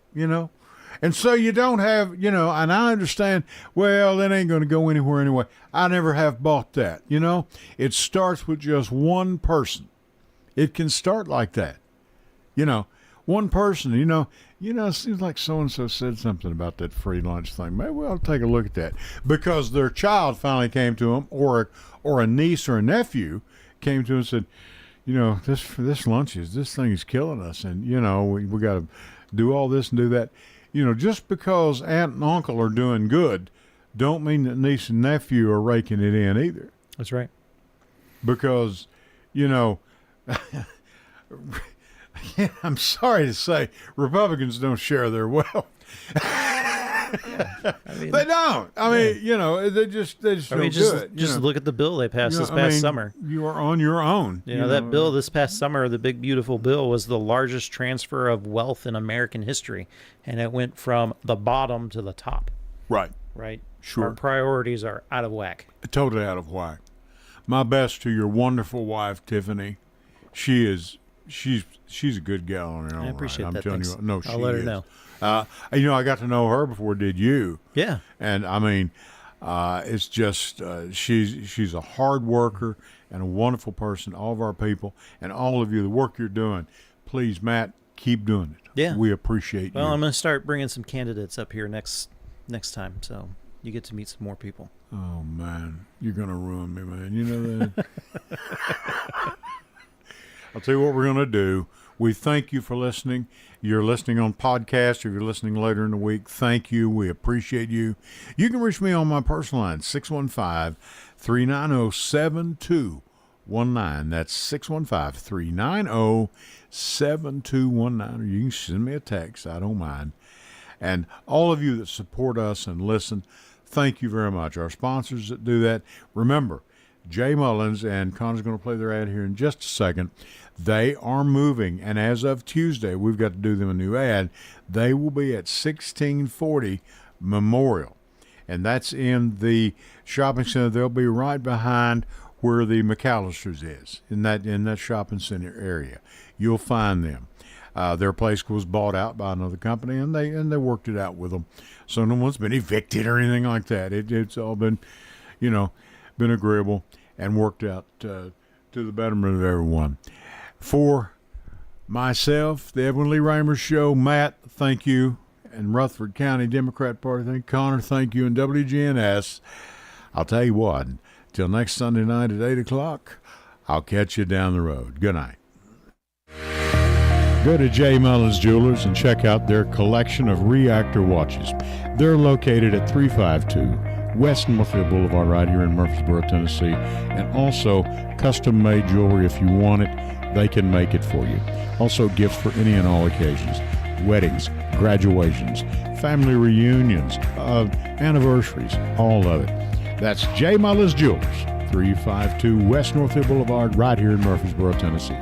And so you don't have, and I understand, well, that ain't going to go anywhere anyway. I never have bought that, It starts with just one person. It can start like that. one person, it seems like so-and-so said something about that free lunch thing. Maybe we'll take a look at that. Because their child finally came to them, or a niece or a nephew came to them and said, this thing is killing us, and, we got to do all this and do that. Just because aunt and uncle are doing good, don't mean that niece and nephew are raking it in either. That's right. Because, I'm sorry to say, Republicans don't share their wealth. They don't. They just don't do it. Just look at the bill they passed this past summer. You are on your own. That bill this past summer, the big beautiful bill, was the largest transfer of wealth in American history, and it went from the bottom to the top. Right. Right. Sure. Our priorities are out of whack. Totally out of whack. My best to your wonderful wife, Tiffany. She's a good gal on her own. I appreciate right. that. I'm telling Thanks. you. No, she I'll let her is. know. I got to know her before did you. Yeah. And it's just she's a hard worker and a wonderful person. All of our people and all of you, the work you're doing. Please, Matt, keep doing it. Yeah. We appreciate you. Well, I'm going to start bringing some candidates up here next time, so you get to meet some more people. Oh man, you're gonna ruin me, man. You know that. I'll tell you what we're going to do. We thank you for listening. You're listening on podcast, or you're listening later in the week. Thank you. We appreciate you. You can reach me on my personal line, 615-390-7219. That's 615-390-7219. Or you can send me a text. I don't mind. And all of you that support us and listen, thank you very much. Our sponsors that do that, remember, Jay Mullins, and Connor's going to play their ad here in just a second. They are moving, and as of Tuesday, we've got to do them a new ad. They will be at 1640 Memorial, and that's in the shopping center. They'll be right behind where the McAllister's is, in that shopping center area. You'll find them. Their place was bought out by another company, and they worked it out with them. So no one's been evicted or anything like that. It's all been, been agreeable and worked out to the betterment of everyone. For myself, the Edwin Lee Raymer Show, Matt, thank you, and Rutherford County Democrat Party, thank you. Connor, thank you, and WGNS. I'll tell you what, until next Sunday night at 8 o'clock, I'll catch you down the road. Good night. Go to J. Mullins Jewelers and check out their collection of reactor watches. They're located at 352 West Northfield Boulevard right here in Murfreesboro, Tennessee, and also custom-made jewelry. If you want it, they can make it for you. Also gifts for any and all occasions, weddings, graduations, family reunions, anniversaries, all of it. That's J. Mullins Jewelers, 352 West Northfield Boulevard right here in Murfreesboro, Tennessee.